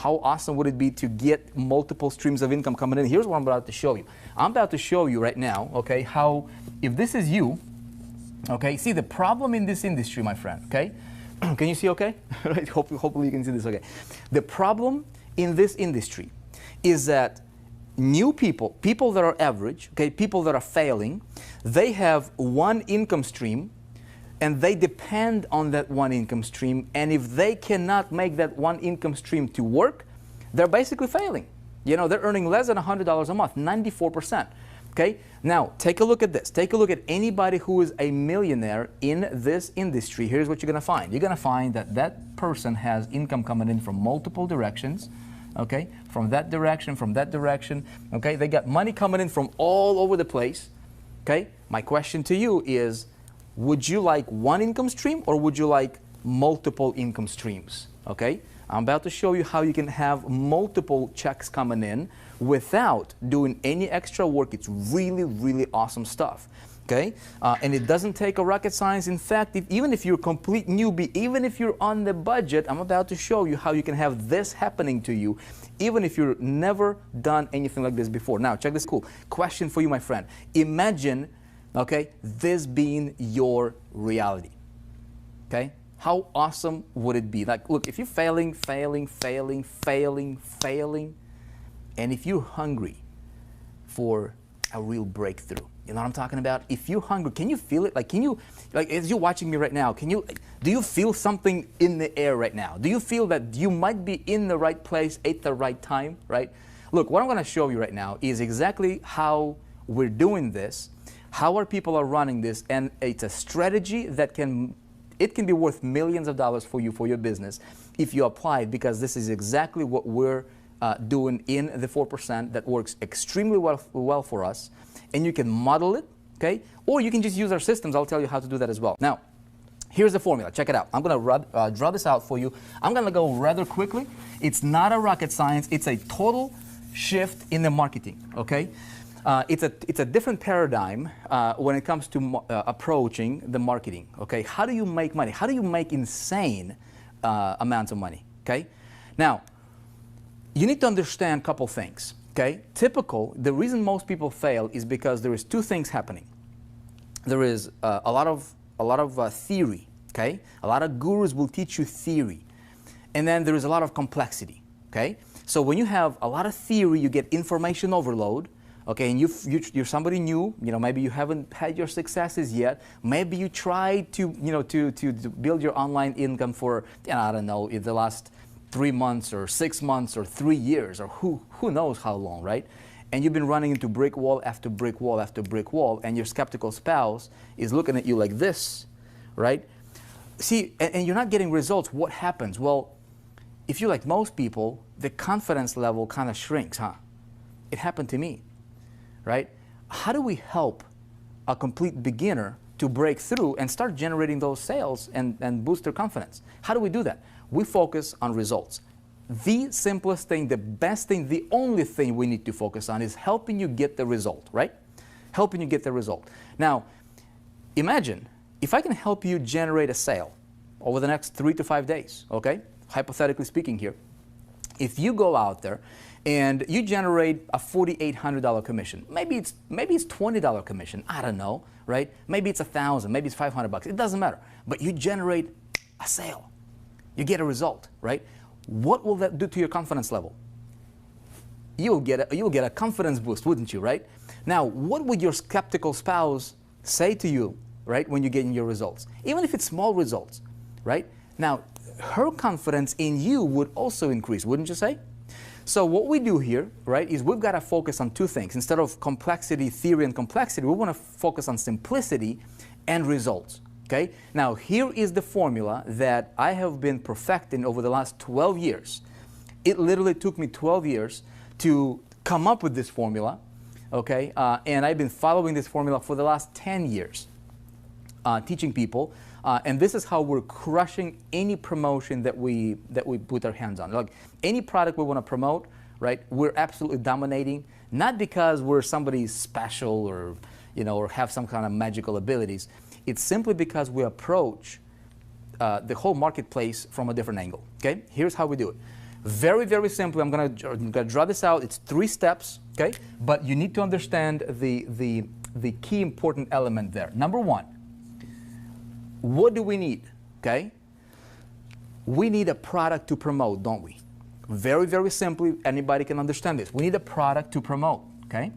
How awesome would it be to get multiple streams of income coming in? Here's what I'm about to show you. I'm about to show you right now, okay, how if this is you, okay, see the problem in this industry, my friend, okay? Can you see okay? Right? Hopefully you can see this okay. The problem in this industry is that new people, people that are average, okay, people that are failing, they have one income stream and they depend on that one income stream, and if they cannot make that one income stream to work, they're basically failing. You know, they're earning less than $100 a month, 94%. Okay, now take a look at this. Take a look at anybody who is a millionaire in this industry. Here's what you're going to find. You're going to find that that person has income coming in from multiple directions. Okay, from that direction, from that direction. Okay, they got money coming in from all over the place. Okay, my question to you is, would you like one income stream or would you like multiple income streams? Okay, I'm about to show you how you can have multiple checks coming in without doing any extra work. It's really, really awesome stuff. Okay, and it doesn't take a rocket science. In fact, even if you're a complete newbie, even if you're on the budget, I'm about to show you how you can have this happening to you, even if you've never done anything like this before. Now, check this cool question for you, my friend. Imagine, okay, this being your reality. Okay, how awesome would it be? Like, look, if you're failing, and if you're hungry for a real breakthrough, you know what I'm talking about? If you're hungry, can you feel it? Like, can you, like, as you're watching me right now, can you, do you feel something in the air right now? Do you feel that you might be in the right place at the right time, right? Look, what I'm going to show you right now is exactly how we're doing this, how our people are running this, and it's a strategy that can be worth millions of dollars for you, for your business, if you apply it, because this is exactly what we're doing in the 4% that works extremely well for us. And you can model it, okay? Or you can just use our systems. I'll tell you how to do that as well. Now, here's the formula. Check it out. I'm going to draw this out for you. I'm going to go rather quickly. It's not a rocket science. It's a total shift in the marketing, okay? It's a different paradigm when it comes to approaching the marketing, okay? How do you make money? How do you make insane amounts of money, okay? Now, you need to understand a couple things. Okay, the reason most people fail is because there is two things happening. There is a lot of theory. Okay, a lot of gurus will teach you theory, and then there is a lot of complexity. Okay, so when you have a lot of theory, you get information overload. Okay, and you're somebody new. You know, maybe you haven't had your successes yet. Maybe you tried to to build your online income for, you know, I don't know, in the last 3 months or 6 months or 3 years or who knows how long, right? And you've been running into brick wall after brick wall after brick wall, and your skeptical spouse is looking at you like this, right? See, and you're not getting results. What happens? Well, if you're like most people, the confidence level kind of shrinks, huh? It happened to me, right? How do we help a complete beginner to break through and start generating those sales and boost their confidence? How do we do that? We focus on results. The simplest thing, the best thing, the only thing we need to focus on is helping you get the result, right? Helping you get the result. Now, imagine if I can help you generate a sale over the next 3 to 5 days, okay? Hypothetically speaking here. If you go out there and you generate a $4,800 commission, maybe it's $20 commission, I don't know, right? Maybe it's $1,000, maybe it's $500, it doesn't matter. But you generate a sale. You get a result, right? What will that do to your confidence level? You'll get a confidence boost, wouldn't you, right? Now, what would your skeptical spouse say to you, right, when you're getting your results? Even if it's small results, right? Now, her confidence in you would also increase, wouldn't you say? So what we do here, right, is we've got to focus on two things. Instead of complexity, theory, and complexity, we want to focus on simplicity and results. Okay? Now, here is the formula that I have been perfecting over the last 12 years. It literally took me 12 years to come up with this formula, okay? And I've been following this formula for the last 10 years, teaching people. And this is how we're crushing any promotion that we put our hands on. Like any product we want to promote, right? We're absolutely dominating, not because we're somebody special or, you know, or have some kind of magical abilities. It's simply because we approach the whole marketplace from a different angle, okay? Here's how we do it. Very, very simply, I'm gonna draw this out. It's 3 steps, okay? But you need to understand the key important element there. Number 1, what do we need, okay? We need a product to promote, don't we? Very, very simply, anybody can understand this. We need a product to promote, okay?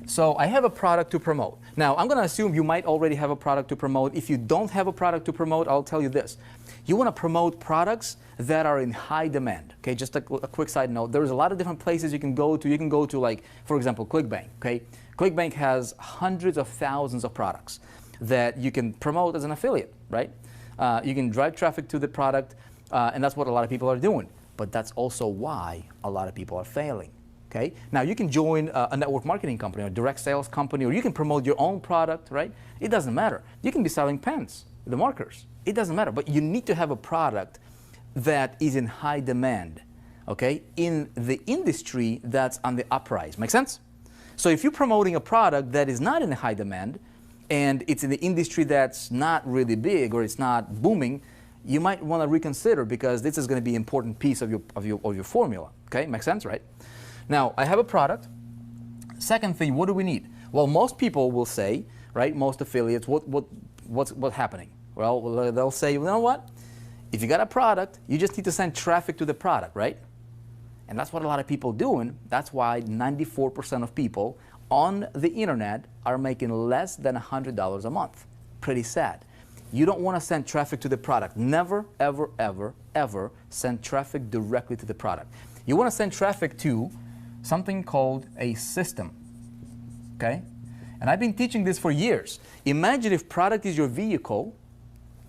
So I have a product to promote. Now, I'm going to assume you might already have a product to promote. If you don't have a product to promote, I'll tell you this. You want to promote products that are in high demand, okay? Just a quick side note. There's a lot of different places you can go to. You can go to, like, for example, ClickBank, okay? ClickBank has hundreds of thousands of products that you can promote as an affiliate, right? You can drive traffic to the product, and that's what a lot of people are doing. But that's also why a lot of people are failing, okay? Now, you can join a network marketing company or a direct sales company, or you can promote your own product, right? It doesn't matter. You can be selling pens, the markers. It doesn't matter. But you need to have a product that is in high demand, okay, in the industry that's on the uprise. Make sense? So if you're promoting a product that is not in high demand, and it's in the industry that's not really big or it's not booming, you might want to reconsider, because this is going to be an important piece of your formula. Okay, makes sense, right? Now, I have a product. Second thing, what do we need? Well, most people will say, right, most affiliates, what's happening? Well, they'll say, you know what? If you got a product, you just need to send traffic to the product, right? And that's what a lot of people are doing. That's why 94% of people on the internet are making less than $100 a month. Pretty sad. You don't want to send traffic to the product. Never, ever, ever, ever send traffic directly to the product. You want to send traffic to something called a system, okay? And I've been teaching this for years. Imagine if product is your vehicle.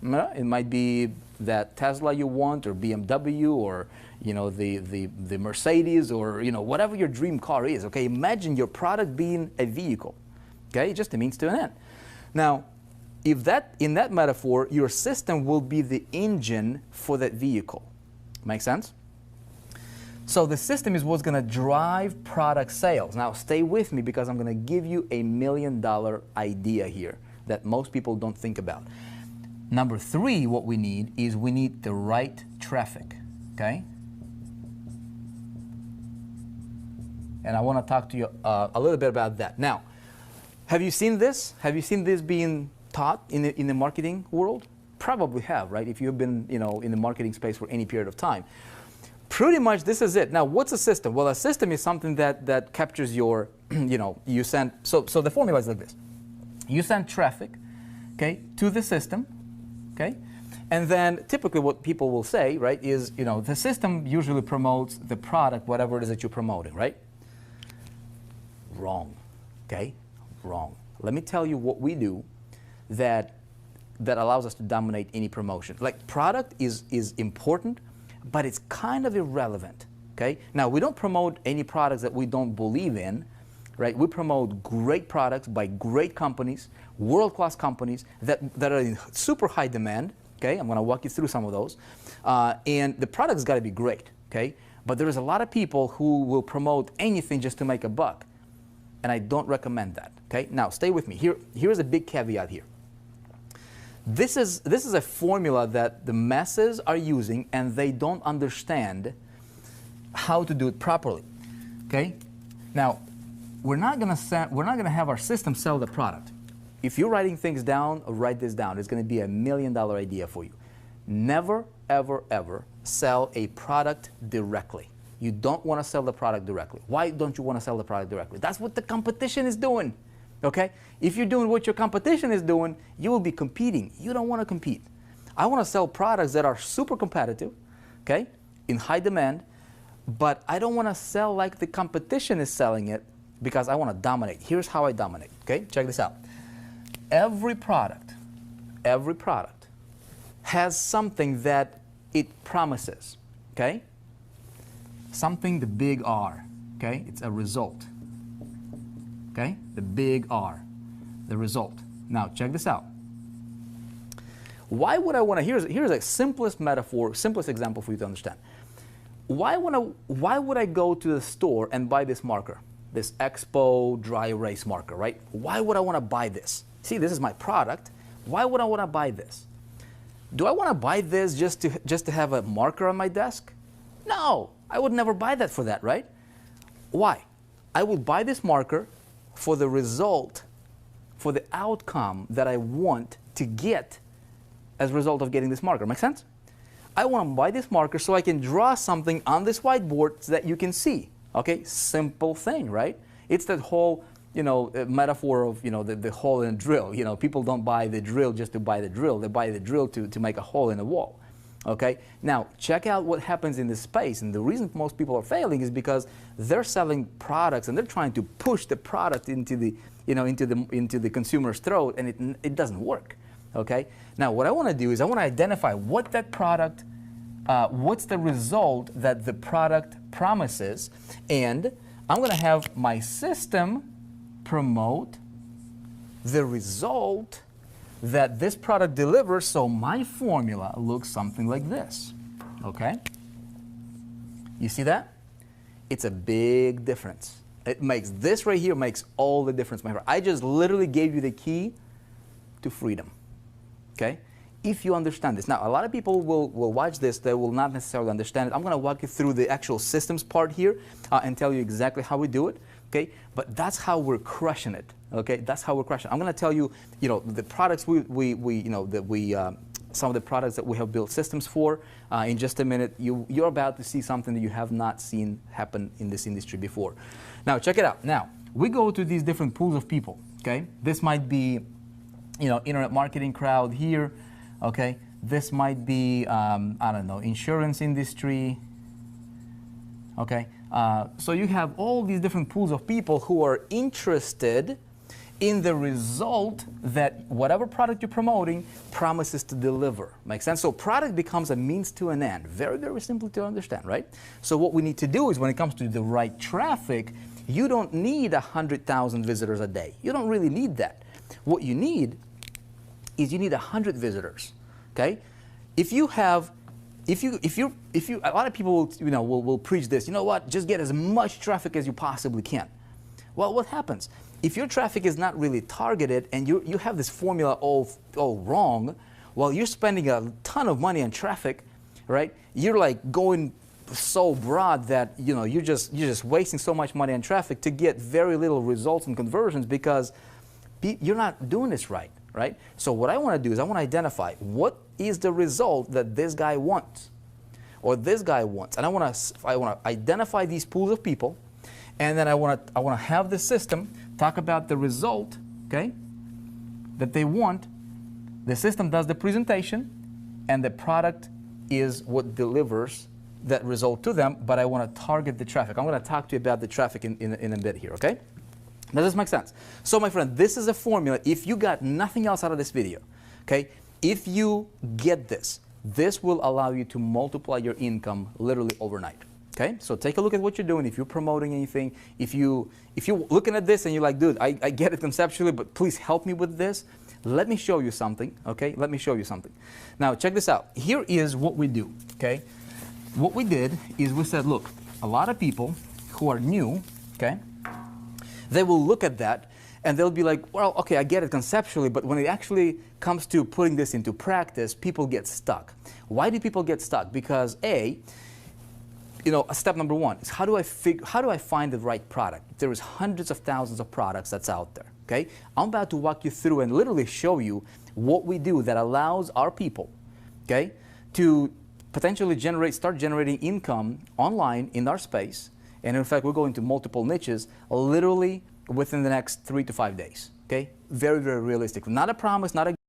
It might be that Tesla you want, or BMW, or the Mercedes, or whatever your dream car is. Okay, imagine your product being a vehicle. Okay, just a means to an end. Now, if in that metaphor, your system will be the engine for that vehicle. Make sense? So the system is what's going to drive product sales. Now, stay with me, because I'm going to give you a $1 million idea here that most people don't think about. Number 3, what we need is we need the right traffic, okay? And I want to talk to you a little bit about that. Now, have you seen this? Have you seen this being taught in the marketing world? Probably have, right? If you've been in the marketing space for any period of time. Pretty much this is it. Now, what's a system? Well, a system is something that captures your, you send, so the formula is like this. You send traffic, okay, to the system, okay? And then typically what people will say, right, is, the system usually promotes the product, whatever it is that you're promoting, right? Wrong, okay? Wrong. Let me tell you what we do that allows us to dominate any promotion. Like, product is important, but it's kind of irrelevant, okay? Now, we don't promote any products that we don't believe in, right? We promote great products by great companies, world-class companies that are in super high demand, okay? I'm going to walk you through some of those. And the product's got to be great, okay? But there is a lot of people who will promote anything just to make a buck, and I don't recommend that, okay? Now, stay with me. Here's a big caveat here. This is a formula that the masses are using, and they don't understand how to do it properly, okay? Now, we're not going to have our system sell the product. If you're writing things down, write this down. It's going to be a $1 million idea for you. Never, ever, ever sell a product directly. You don't want to sell the product directly. Why don't you want to sell the product directly? That's what the competition is doing, okay? If you're doing what your competition is doing, you will be competing. You don't want to compete. I want to sell products that are super competitive, okay, in high demand, but I don't want to sell like the competition is selling it, because I want to dominate. Here's how I dominate, okay? Check this out. Every product has something that it promises, okay? Something, the big R, okay? It's a result, okay? The big R, the result. Now, check this out. Why would I want to, here's a simplest metaphor, simplest example for you to understand. Why would I go to the store and buy this marker? This Expo dry erase marker, right? Why would I want to buy this? See, this is my product. Why would I want to buy this? Do I want to buy this just to have a marker on my desk? No, I would never buy that for that, right? Why? I would buy this marker for the result, for the outcome that I want to get as a result of getting this marker. Make sense? I want to buy this marker so I can draw something on this whiteboard so that you can see. Okay, simple thing, right? It's that whole, metaphor of, the hole in a drill. People don't buy the drill just to buy the drill. They buy the drill to make a hole in a wall. Okay, now check out what happens in this space, and the reason most people are failing is because they're selling products and they're trying to push the product into the, into the consumer's throat, and it doesn't work. Okay, now what I want to do is I want to identify what that product, what's the result that the product promises, and I'm going to have my system promote the result that this product delivers, so my formula looks something like this. Okay? You see that? It's a big difference. It makes this right here makes all the difference, my friend. I just literally gave you the key to freedom. Okay? If you understand this. Now, a lot of people will watch this, they will not necessarily understand it. I'm going to walk you through the actual systems part here and tell you exactly how we do it. Okay? But that's how we're crushing it. Okay? That's how we're crushing it. I'm going to tell you, the products some of the products that we have built systems for. In just a minute, you're about to see something that you have not seen happen in this industry before. Now, check it out. Now, we go to these different pools of people. Okay? This might be, internet marketing crowd here. Okay? This might be, I don't know, insurance industry. Okay? So you have all these different pools of people who are interested in the result that whatever product you're promoting promises to deliver. Make sense? So product becomes a means to an end. Very, very simple to understand, right? So what we need to do is when it comes to the right traffic, you don't need 100,000 visitors a day. You don't really need that. What you need is you need 100 visitors. Okay? If you have a lot of people will preach this, you know what, just get as much traffic as you possibly can. Well, what happens? If your traffic is not really targeted and you have this formula all wrong, well, you're spending a ton of money on traffic, right? You're like going so broad that you're just wasting so much money on traffic to get very little results and conversions because you're not doing this right, right? So what I want to do is I want to identify what is the result that this guy wants or this guy wants, and I want to identify these pools of people, and then I want to have the system talk about the result, okay, that they want. The system does the presentation, and the product is what delivers that result to them, but I want to target the traffic. I'm going to talk to you about the traffic in a bit here, okay? Does this make sense? So, my friend, this is a formula. If you got nothing else out of this video, okay, if you get this, this will allow you to multiply your income literally overnight. Okay, so take a look at what you're doing. If you're promoting anything, if you're looking at this and you're like, dude, I get it conceptually, but please help me with this. Let me show you something. Okay, let me show you something. Now check this out. Here is what we do. Okay, what we did is we said, look, a lot of people who are new, okay, they will look at that and they'll be like, well, okay, I get it conceptually, but when it actually comes to putting this into practice, people get stuck. Why do people get stuck? Because step number one is how do I find the right product? There is hundreds of thousands of products that's out there. Okay, I'm about to walk you through and literally show you what we do that allows our people, okay, to potentially start generating income online in our space. And in fact, we're going to multiple niches literally within the next 3 to 5 days. Okay, very, very realistic. Not a promise, not a